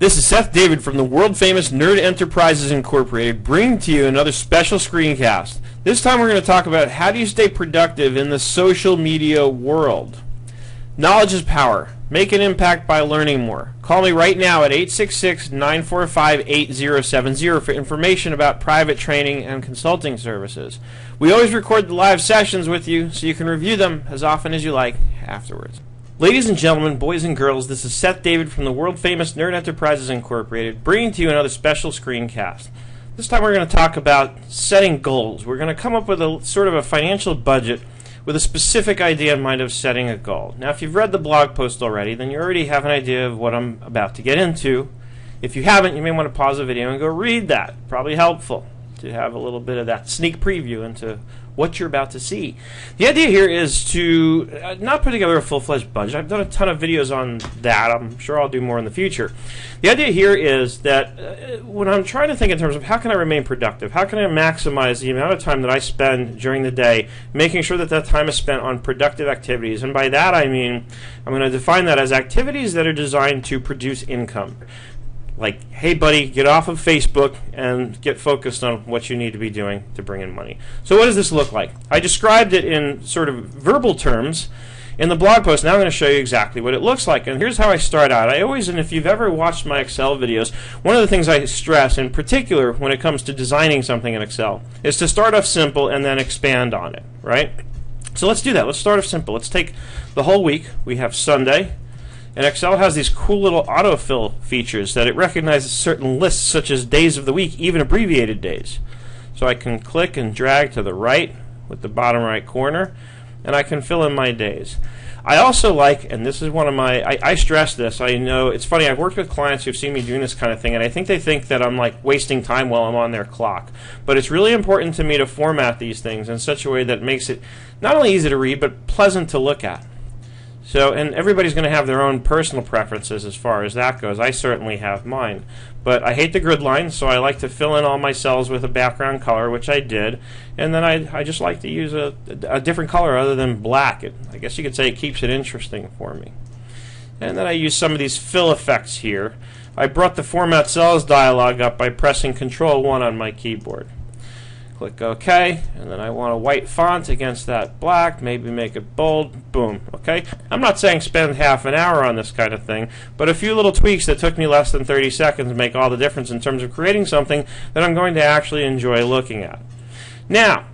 This is Seth David from the world-famous Nerd Enterprises Incorporated, bringing to you another special screencast. This time we're going to talk about how do you stay productive in the social media world. Knowledge is power. Make an impact by learning more. Call me right now at 866-945-8070 for information about private training and consulting services. We always record the live sessions with you so you can review them as often as you like afterwards. Ladies and gentlemen, boys and girls, this is Seth David from the world-famous Nerd Enterprises Incorporated, bringing to you another special screencast. This time we're going to talk about setting goals. We're going to come up with a sort of a financial budget with a specific idea in mind of setting a goal. Now, if you've read the blog post already, then you already have an idea of what I'm about to get into. If you haven't, you may want to pause the video and go read that. Probably helpful to have a little bit of that sneak preview into what you're about to see. The idea here is to not put together a full-fledged budget. I've done a ton of videos on that. I'm sure I'll do more in the future. The idea here is that when I'm trying to think in terms of how can I remain productive, how can I maximize the amount of time that I spend during the day, making sure that that time is spent on productive activities. And by that I mean I'm going to define that as activities that are designed to produce income. Like, hey buddy, get off of Facebook and get focused on what you need to be doing to bring in money. So what does this look like? I described it in sort of verbal terms in the blog post. Now I'm going to show you exactly what it looks like. And here's how I start out. And if you've ever watched my Excel videos, one of the things I stress, in particular when it comes to designing something in Excel, is to start off simple and then expand on it, right? So let's do that. Let's start off simple. Let's take the whole week. We have Sunday. And Excel has these cool little autofill features that it recognizes certain lists, such as days of the week, even abbreviated days. So I can click and drag to the right with the bottom right corner, and I can fill in my days. I also like, and this is one of my, I stress this, I know, it's funny, I've worked with clients who've seen me doing this kind of thing, and I think they think that I'm like wasting time while I'm on their clock. But it's really important to me to format these things in such a way that makes it not only easy to read, but pleasant to look at. So, and everybody's going to have their own personal preferences as far as that goes. I certainly have mine. But I hate the grid lines, so I like to fill in all my cells with a background color, which I did. And then I just like to use a different color other than black. I guess you could say it keeps it interesting for me. And then I use some of these fill effects here. I brought the Format Cells dialog up by pressing Control-1 on my keyboard. Click OK, and then I want a white font against that black, maybe make it bold, boom, okay? I'm not saying spend half an hour on this kind of thing, but a few little tweaks that took me less than 30 seconds make all the difference in terms of creating something that I'm going to actually enjoy looking at. Now,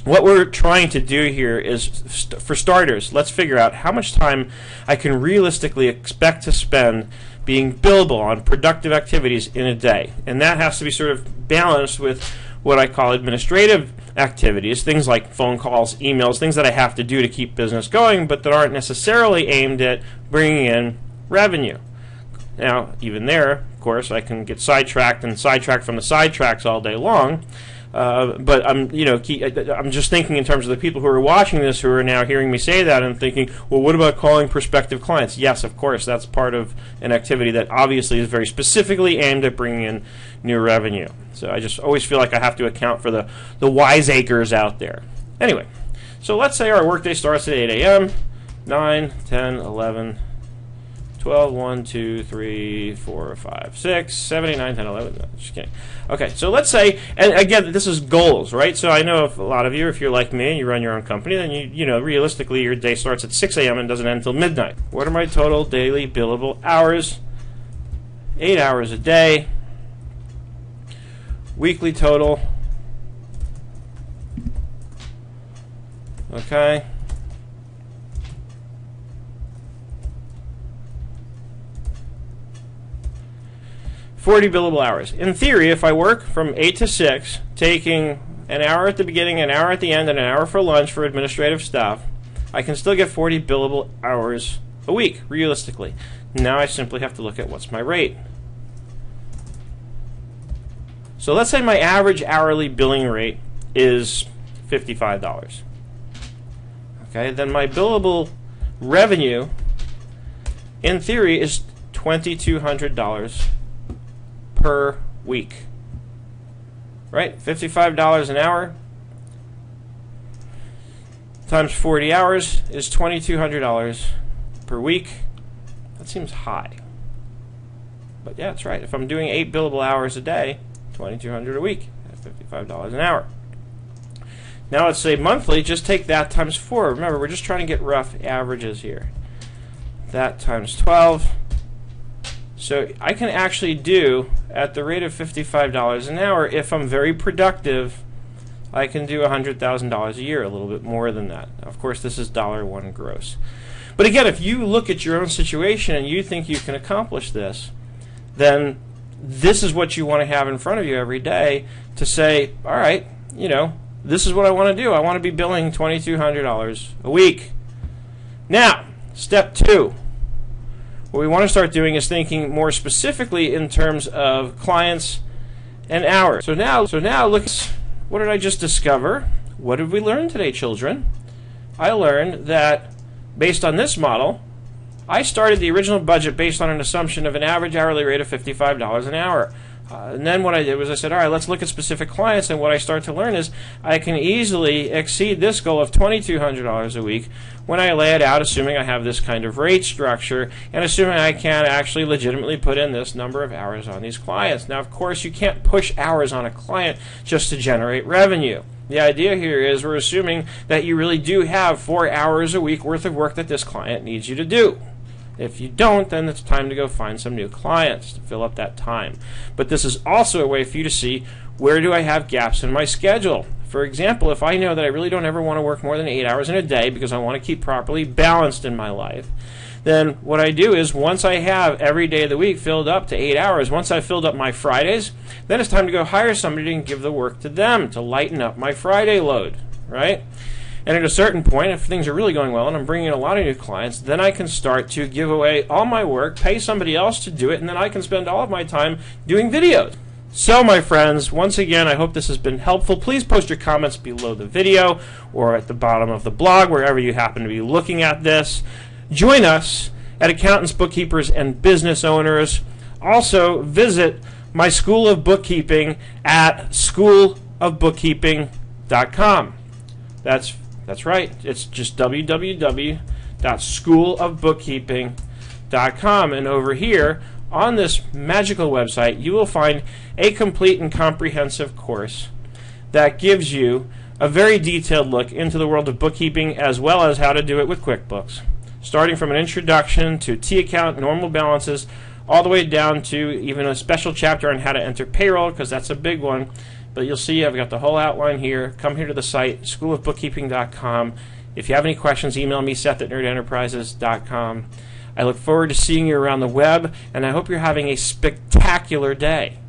what we're trying to do here is, for starters, let's figure out how much time I can realistically expect to spend being billable on productive activities in a day. And that has to be sort of balanced with what I call administrative activities, things like phone calls, emails, things that I have to do to keep business going, but that aren't necessarily aimed at bringing in revenue. Now, even there, of course, I can get sidetracked and sidetracked from the sidetracks all day long. But I'm just thinking in terms of the people who are watching this, who are now hearing me say that and thinking, well, what about calling prospective clients? Yes, of course, that's part of an activity that obviously is very specifically aimed at bringing in new revenue. So I just always feel like I have to account for the wiseacres out there. Anyway, so let's say our workday starts at 8 a.m., 9, 10, 11, 12, 1, 2, 3, 4, 5, 6, 7, 8, 9, 10, 11. No, just kidding. Okay, so let's say, and again, this is goals, right? So I know if a lot of you, if you're like me and you run your own company, then you know, realistically, your day starts at 6 a.m. and doesn't end until midnight. What are my total daily billable hours? 8 hours a day. Weekly total. Okay. $40 billable hours. In theory, if I work from 8 to 6, taking an hour at the beginning, an hour at the end, and an hour for lunch for administrative stuff, I can still get 40 billable hours a week, realistically. Now I simply have to look at what's my rate. So let's say my average hourly billing rate is $55. Okay, then my billable revenue, in theory, is $2,200 per week. Right? $55 an hour times 40 hours is $2,200 per week. That seems high. But yeah, that's right. If I'm doing 8 billable hours a day, $2,200 a week at $55 an hour. Now let's say monthly, just take that times 4. Remember, we're just trying to get rough averages here. That times 12. So I can actually do, at the rate of $55 an hour, if I'm very productive, I can do $100,000 a year, a little bit more than that. Of course, this is $1 gross. But again, if you look at your own situation and you think you can accomplish this, then this is what you want to have in front of you every day to say, all right, this is what I want to do. I want to be billing $2,200 a week. Now, step 2. What we want to start doing is thinking more specifically in terms of clients and hours. So now look, what did I just discover? What did we learn today, children? I learned that based on this model, I started the original budget based on an assumption of an average hourly rate of $55 an hour. And then what I did was I said, all right, let's look at specific clients, and what I start to learn is I can easily exceed this goal of $2,200 a week when I lay it out, assuming I have this kind of rate structure, and assuming I can actually legitimately put in this number of hours on these clients. Now, of course, you can't push hours on a client just to generate revenue. The idea here is we're assuming that you really do have 4 hours a week worth of work that this client needs you to do. If you don't, then it's time to go find some new clients to fill up that time. But this is also a way for you to see, where do I have gaps in my schedule? For example, if I know that I really don't ever want to work more than 8 hours in a day because I want to keep properly balanced in my life, then what I do is once I have every day of the week filled up to 8 hours, once I've filled up my Fridays, then it's time to go hire somebody and give the work to them to lighten up my Friday load, right? And at a certain point, if things are really going well and I'm bringing in a lot of new clients, then I can start to give away all my work, pay somebody else to do it, and then I can spend all of my time doing videos. So, my friends, once again, I hope this has been helpful. Please post your comments below the video or at the bottom of the blog, wherever you happen to be looking at this. Join us at Accountants, Bookkeepers, and Business Owners. Also, visit my School of Bookkeeping at schoolofbookkeeping.com. That's right. It's just www.schoolofbookkeeping.com. And over here, on this magical website, you will find a complete and comprehensive course that gives you a very detailed look into the world of bookkeeping, as well as how to do it with QuickBooks. Starting from an introduction to T-account, normal balances, all the way down to even a special chapter on how to enter payroll, because that's a big one. But you'll see I've got the whole outline here. Come here to the site, schoolofbookkeeping.com. If you have any questions, email me, Seth@nerdenterprises.com. I look forward to seeing you around the web, and I hope you're having a spectacular day.